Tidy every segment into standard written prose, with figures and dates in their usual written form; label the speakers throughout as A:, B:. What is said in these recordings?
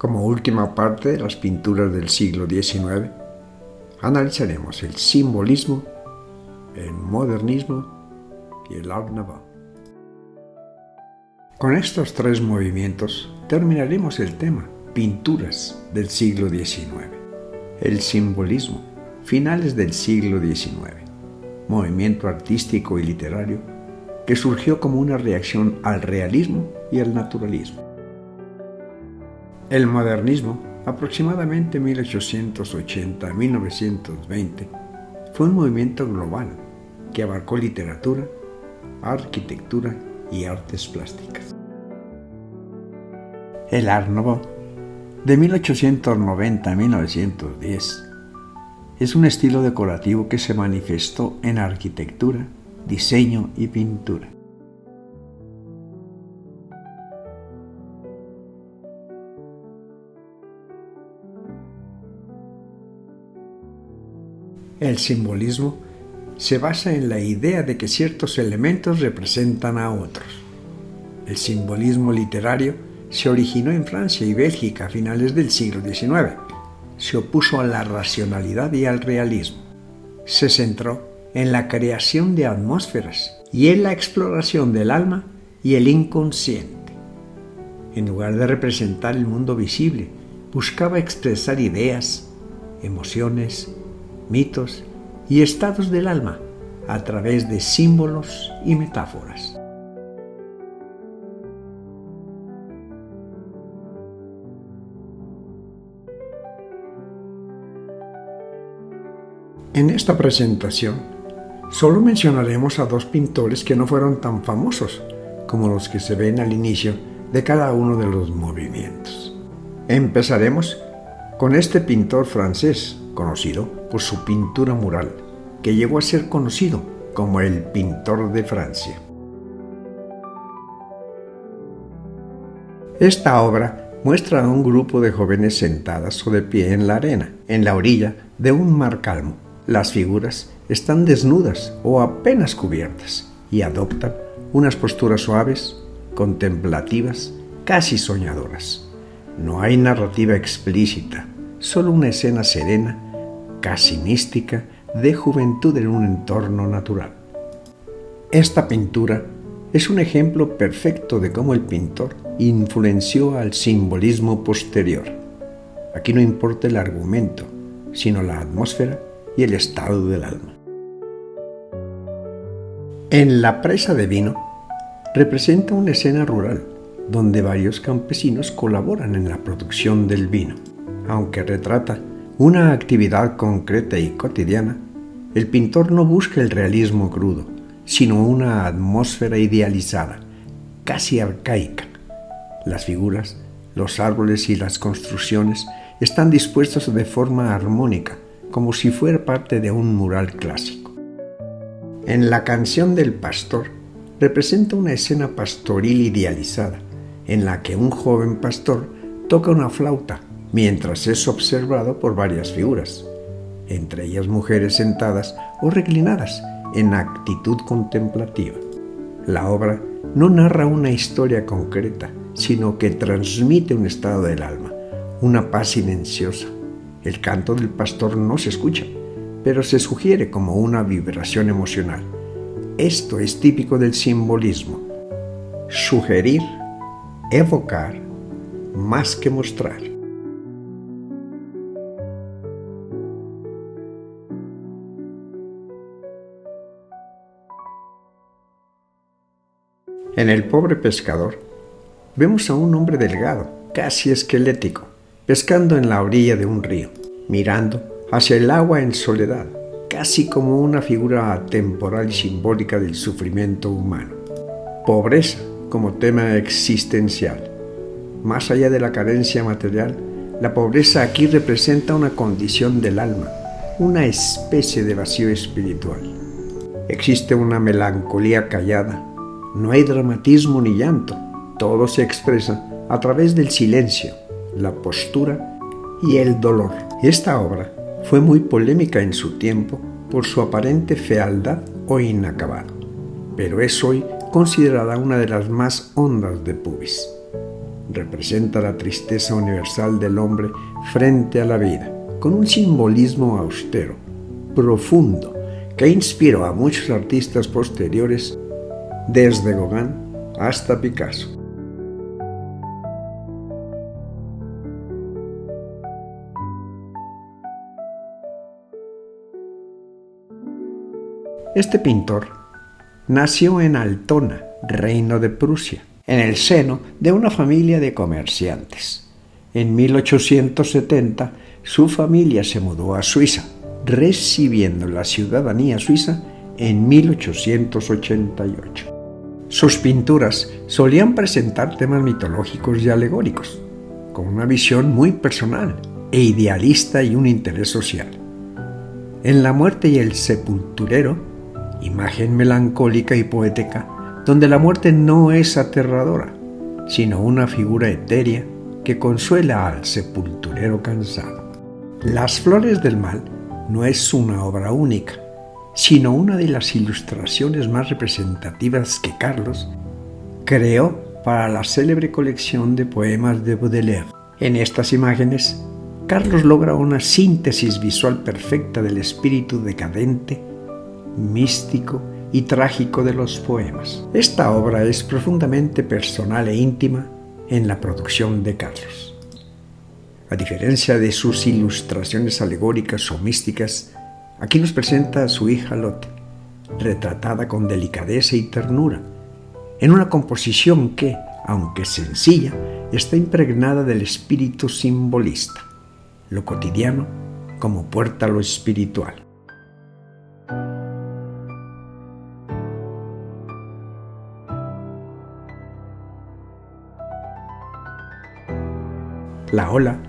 A: Como última parte de las pinturas del siglo XIX, analizaremos el simbolismo, el modernismo y el Art Nouveau. Con estos tres movimientos terminaremos el tema pinturas del siglo XIX. El simbolismo, finales del siglo XIX, movimiento artístico y literario que surgió como una reacción al realismo y al naturalismo. El modernismo, aproximadamente 1880 a 1920, fue un movimiento global que abarcó literatura, arquitectura y artes plásticas. El Art Nouveau, de 1890 a 1910, es un estilo decorativo que se manifestó en arquitectura, diseño y pintura. El simbolismo se basa en la idea de que ciertos elementos representan a otros. El simbolismo literario se originó en Francia y Bélgica a finales del siglo XIX. Se opuso a la racionalidad y al realismo. Se centró en la creación de atmósferas y en la exploración del alma y el inconsciente. En lugar de representar el mundo visible, buscaba expresar ideas, emociones, mitos y estados del alma a través de símbolos y metáforas. En esta presentación, solo mencionaremos a dos pintores que no fueron tan famosos como los que se ven al inicio de cada uno de los movimientos. Empezaremos con este pintor francés, conocido por su pintura mural, que llegó a ser conocido como el pintor de Francia. Esta obra muestra a un grupo de jóvenes sentadas o de pie en la arena, en la orilla de un mar calmo. Las figuras están desnudas o apenas cubiertas y adoptan unas posturas suaves, contemplativas, casi soñadoras. No hay narrativa explícita, solo una escena serena, casi mística, de juventud en un entorno natural. Esta pintura es un ejemplo perfecto de cómo el pintor influenció al simbolismo posterior. Aquí no importa el argumento, sino la atmósfera y el estado del alma. En La presa de vino representa una escena rural donde varios campesinos colaboran en la producción del vino. Aunque retrata una actividad concreta y cotidiana, el pintor no busca el realismo crudo, sino una atmósfera idealizada, casi arcaica. Las figuras, los árboles y las construcciones están dispuestos de forma armónica, como si fuera parte de un mural clásico. En La canción del pastor representa una escena pastoril idealizada, en la que un joven pastor toca una flauta mientras es observado por varias figuras, entre ellas mujeres sentadas o reclinadas en actitud contemplativa. La obra no narra una historia concreta, sino que transmite un estado del alma, una paz silenciosa. El canto del pastor no se escucha, pero se sugiere como una vibración emocional. Esto es típico del simbolismo: sugerir, evocar, más que mostrar. En El pobre pescador, vemos a un hombre delgado, casi esquelético, pescando en la orilla de un río, mirando hacia el agua en soledad, casi como una figura atemporal y simbólica del sufrimiento humano. Pobreza como tema existencial. Más allá de la carencia material, la pobreza aquí representa una condición del alma, una especie de vacío espiritual. Existe una melancolía callada. No hay dramatismo ni llanto, todo se expresa a través del silencio, la postura y el dolor. Esta obra fue muy polémica en su tiempo por su aparente fealdad o inacabado, pero es hoy considerada una de las más hondas de Puvis. representa la tristeza universal del hombre frente a la vida, con un simbolismo austero, profundo, que inspiró a muchos artistas posteriores, desde Gauguin hasta Picasso. Este pintor nació en Altona, Reino de Prusia, en el seno de una familia de comerciantes. En 1870, su familia se mudó a Suiza, recibiendo la ciudadanía suiza en 1888. Sus pinturas solían presentar temas mitológicos y alegóricos, con una visión muy personal e idealista y un interés social. En La muerte y el sepulturero, imagen melancólica y poética, donde la muerte no es aterradora, sino una figura etérea que consuela al sepulturero cansado. Las flores del mal no es una obra única, sino una de las ilustraciones más representativas que Carlos creó para la célebre colección de poemas de Baudelaire. En estas imágenes, Carlos logra una síntesis visual perfecta del espíritu decadente, místico y trágico de los poemas. Esta obra es profundamente personal e íntima en la producción de Carlos. A diferencia de sus ilustraciones alegóricas o místicas, aquí nos presenta a su hija Lotte, retratada con delicadeza y ternura, en una composición que, aunque sencilla, está impregnada del espíritu simbolista, lo cotidiano como puerta a lo espiritual. La ola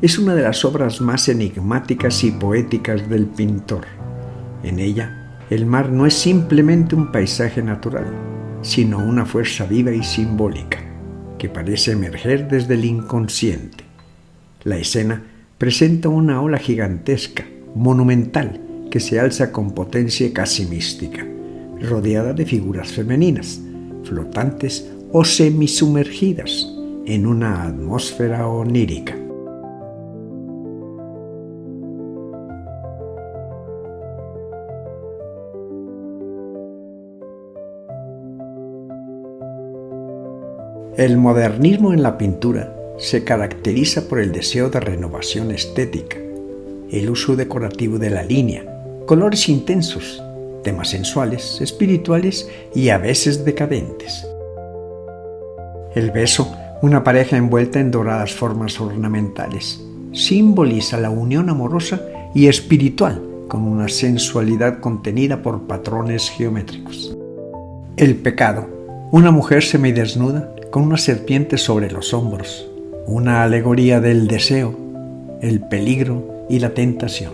A: es una de las obras más enigmáticas y poéticas del pintor. En ella, el mar no es simplemente un paisaje natural, sino una fuerza viva y simbólica, que parece emerger desde el inconsciente. La escena presenta una ola gigantesca, monumental, que se alza con potencia casi mística, rodeada de figuras femeninas, flotantes o semisumergidas en una atmósfera onírica. El modernismo en la pintura se caracteriza por el deseo de renovación estética, el uso decorativo de la línea, colores intensos, temas sensuales, espirituales y a veces decadentes. El beso, una pareja envuelta en doradas formas ornamentales, simboliza la unión amorosa y espiritual con una sensualidad contenida por patrones geométricos. El pecado, una mujer semidesnuda con una serpiente sobre los hombros, una alegoría del deseo, el peligro y la tentación.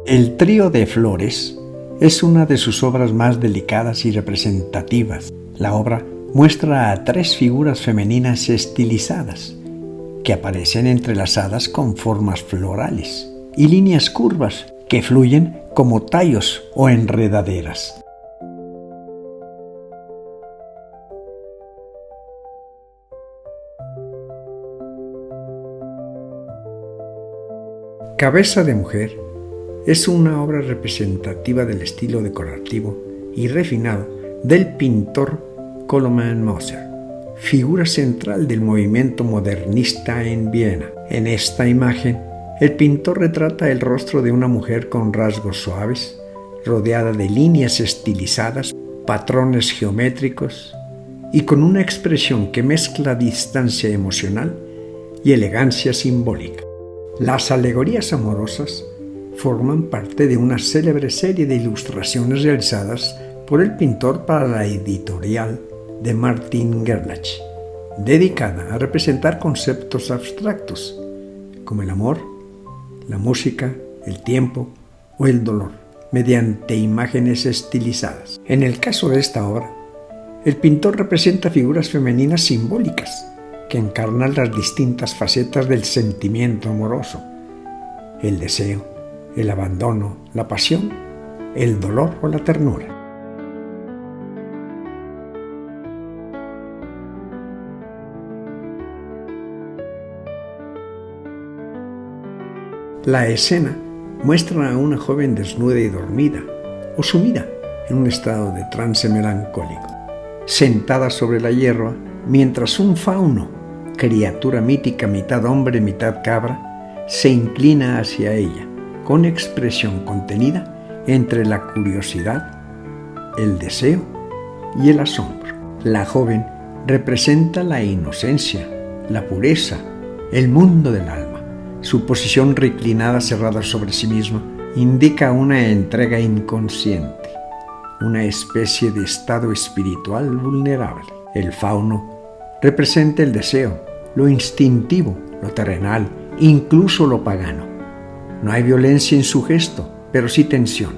A: El trío de flores es una de sus obras más delicadas y representativas. La obra muestra a tres figuras femeninas estilizadas que aparecen entrelazadas con formas florales y líneas curvas que fluyen como tallos o enredaderas. Cabeza de mujer es una obra representativa del estilo decorativo y refinado del pintor Koloman Moser, figura central del movimiento modernista en Viena. En esta imagen, el pintor retrata el rostro de una mujer con rasgos suaves, rodeada de líneas estilizadas, patrones geométricos y con una expresión que mezcla distancia emocional y elegancia simbólica. Las alegorías amorosas forman parte de una célebre serie de ilustraciones realizadas por el pintor para la editorial de Martin Gerlach, dedicada a representar conceptos abstractos como el amor, la música, el tiempo o el dolor, mediante imágenes estilizadas. En el caso de esta obra, el pintor representa figuras femeninas simbólicas que encarnan las distintas facetas del sentimiento amoroso: el deseo, el abandono, la pasión, el dolor o la ternura. La escena muestra a una joven desnuda y dormida, o sumida en un estado de trance melancólico, sentada sobre la hierba, mientras un fauno, criatura mítica mitad hombre, mitad cabra, se inclina hacia ella, con expresión contenida entre la curiosidad, el deseo y el asombro. La joven representa la inocencia, la pureza, el mundo del alma. Su posición reclinada cerrada sobre sí misma indica una entrega inconsciente, una especie de estado espiritual vulnerable. El fauno representa el deseo, lo instintivo, lo terrenal, incluso lo pagano. No hay violencia en su gesto, pero sí tensión.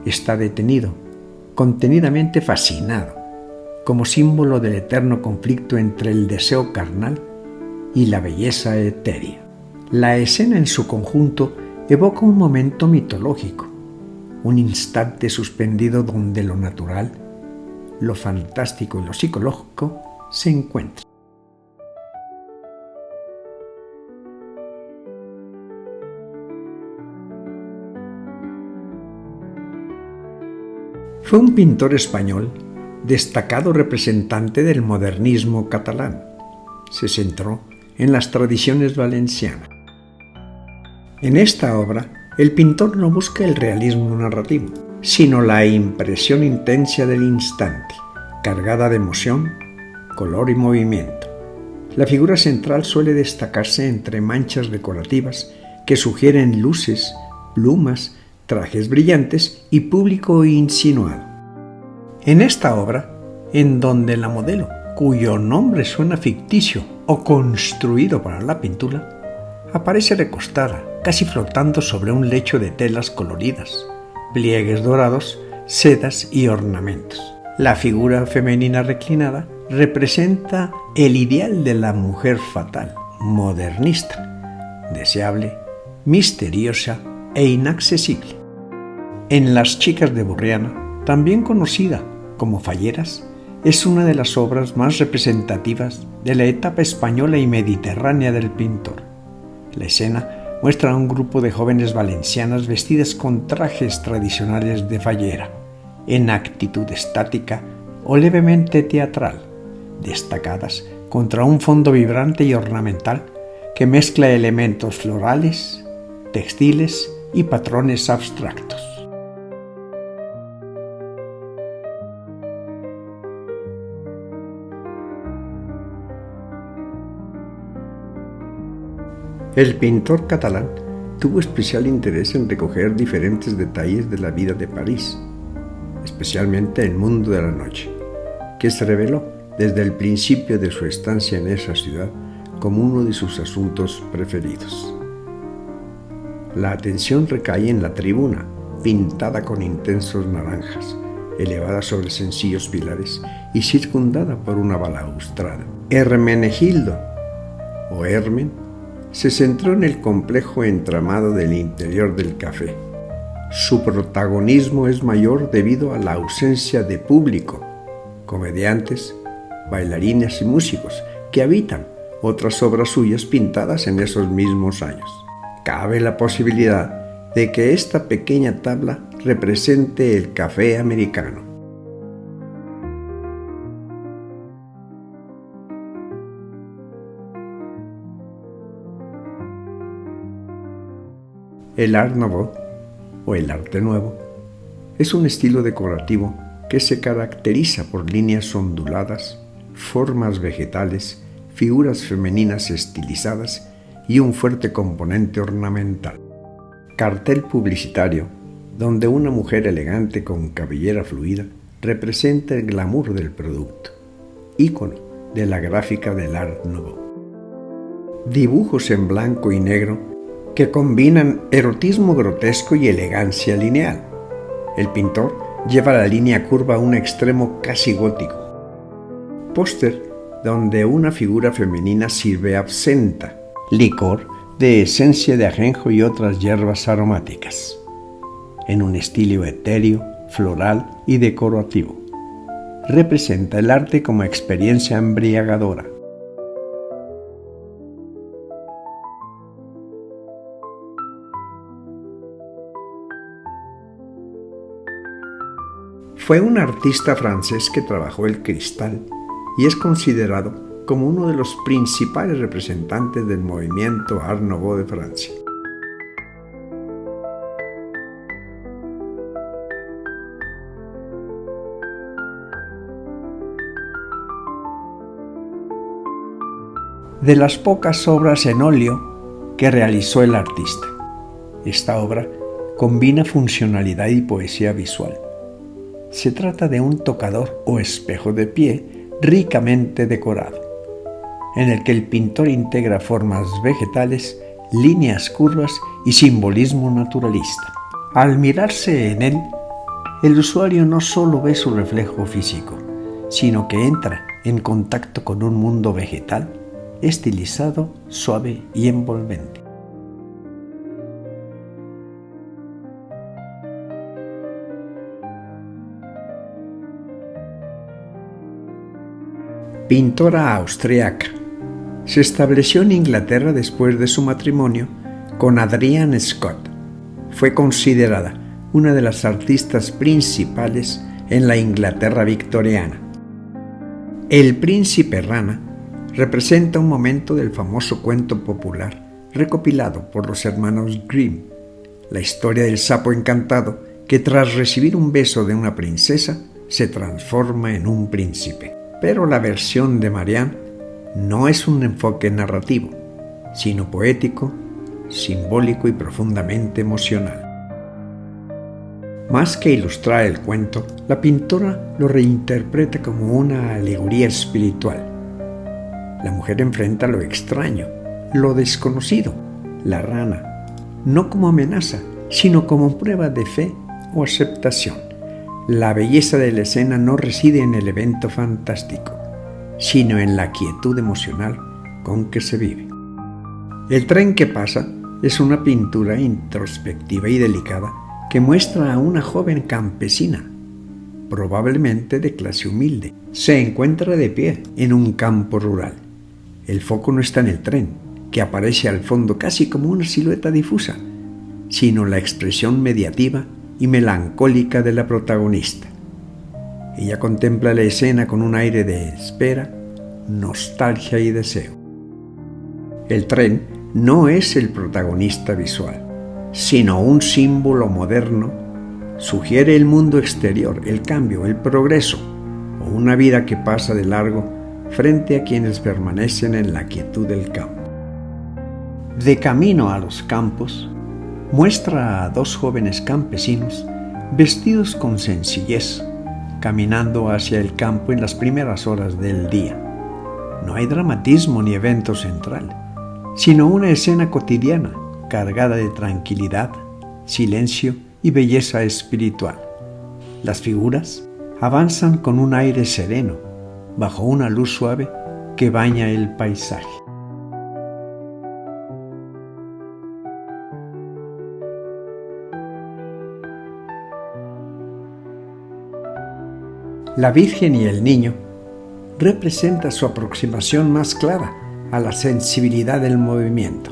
A: Está detenido, contenidamente fascinado, como símbolo del eterno conflicto entre el deseo carnal y la belleza etérea. La escena en su conjunto evoca un momento mitológico, un instante suspendido donde lo natural, lo fantástico y lo psicológico se encuentran. Fue un pintor español, destacado representante del modernismo catalán. Se centró en las tradiciones valencianas. En esta obra, el pintor no busca el realismo narrativo, sino la impresión intensa del instante, cargada de emoción, color y movimiento. La figura central suele destacarse entre manchas decorativas que sugieren luces, plumas, trajes brillantes y público insinuado. En esta obra, en donde la modelo, cuyo nombre suena ficticio o construido para la pintura, aparece recostada, casi flotando sobre un lecho de telas coloridas, pliegues dorados, sedas y ornamentos. La figura femenina reclinada representa el ideal de la mujer fatal, modernista, deseable, misteriosa e inaccesible. En Las chicas de Borriana, también conocida como Falleras, es una de las obras más representativas de la etapa española y mediterránea del pintor. La escena muestra a un grupo de jóvenes valencianas vestidas con trajes tradicionales de fallera, en actitud estática o levemente teatral, destacadas contra un fondo vibrante y ornamental que mezcla elementos florales, textiles y patrones abstractos. El pintor catalán tuvo especial interés en recoger diferentes detalles de la vida de París, especialmente el mundo de la noche, que se reveló desde el principio de su estancia en esa ciudad como uno de sus asuntos preferidos. La atención recae en la tribuna, pintada con intensos naranjas, elevada sobre sencillos pilares y circundada por una balaustrada. Hermenegildo, o Hermen, se centró en el complejo entramado del interior del café. Su protagonismo es mayor debido a la ausencia de público, comediantes, bailarines y músicos que habitan otras obras suyas pintadas en esos mismos años. Cabe la posibilidad de que esta pequeña tabla represente el café americano. El Art Nouveau, o el arte nuevo, es un estilo decorativo que se caracteriza por líneas onduladas, formas vegetales, figuras femeninas estilizadas y un fuerte componente ornamental. Cartel publicitario, donde una mujer elegante con cabellera fluida representa el glamour del producto, ícono de la gráfica del Art Nouveau. Dibujos en blanco y negro que combinan erotismo grotesco y elegancia lineal. El pintor lleva la línea curva a un extremo casi gótico. Póster donde una figura femenina sirve absenta, licor de esencia de ajenjo y otras hierbas aromáticas, en un estilo etéreo, floral y decorativo. Representa el arte como experiencia embriagadora. Fue un artista francés que trabajó el cristal y es considerado como uno de los principales representantes del movimiento Art Nouveau de Francia. De las pocas obras en óleo que realizó el artista, esta obra combina funcionalidad y poesía visual. Se trata de un tocador o espejo de pie ricamente decorado, en el que el pintor integra formas vegetales, líneas curvas y simbolismo naturalista. Al mirarse en él, el usuario no solo ve su reflejo físico, sino que entra en contacto con un mundo vegetal, estilizado, suave y envolvente. Pintora austríaca. Se estableció en Inglaterra después de su matrimonio con Adrian Scott. Fue considerada una de las artistas principales en la Inglaterra victoriana. El Príncipe Rana representa un momento del famoso cuento popular recopilado por los hermanos Grimm, la historia del sapo encantado que tras recibir un beso de una princesa se transforma en un príncipe. Pero la versión de Marianne no es un enfoque narrativo, sino poético, simbólico y profundamente emocional. Más que ilustrar el cuento, la pintora lo reinterpreta como una alegoría espiritual. La mujer enfrenta lo extraño, lo desconocido, la rana, no como amenaza, sino como prueba de fe o aceptación. La belleza de la escena no reside en el evento fantástico, sino en la quietud emocional con que se vive. El tren que pasa es una pintura introspectiva y delicada que muestra a una joven campesina, probablemente de clase humilde. Se encuentra de pie en un campo rural. El foco no está en el tren, que aparece al fondo casi como una silueta difusa, sino la expresión mediativa y melancólica de la protagonista. Ella contempla la escena con un aire de espera, nostalgia y deseo. El tren no es el protagonista visual, sino un símbolo moderno. Sugiere el mundo exterior, el cambio, el progreso, o una vida que pasa de largo frente a quienes permanecen en la quietud del campo. De camino a los campos, muestra a dos jóvenes campesinos vestidos con sencillez, caminando hacia el campo en las primeras horas del día. No hay dramatismo ni evento central, sino una escena cotidiana, cargada de tranquilidad, silencio y belleza espiritual. Las figuras avanzan con un aire sereno, bajo una luz suave que baña el paisaje. La Virgen y el Niño representa su aproximación más clara a la sensibilidad del movimiento,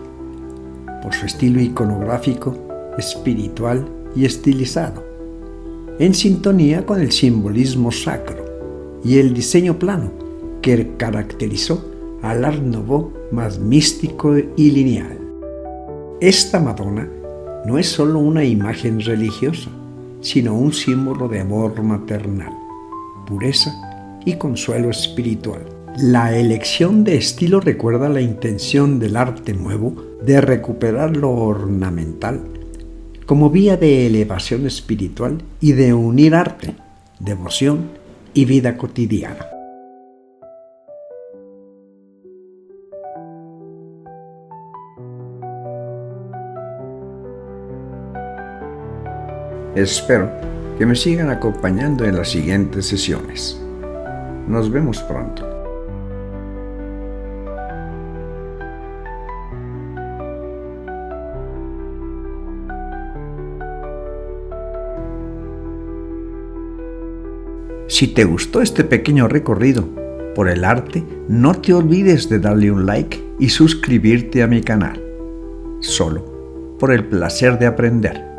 A: por su estilo iconográfico, espiritual y estilizado, en sintonía con el simbolismo sacro y el diseño plano que caracterizó al Art Nouveau más místico y lineal. Esta Madonna no es solo una imagen religiosa, sino un símbolo de amor maternal, pureza y consuelo espiritual. La elección de estilo recuerda la intención del arte nuevo de recuperar lo ornamental como vía de elevación espiritual y de unir arte, devoción y vida cotidiana. Espero que me sigan acompañando en las siguientes sesiones. Nos vemos pronto. Si te gustó este pequeño recorrido por el arte, no te olvides de darle un like y suscribirte a mi canal, solo por el placer de aprender.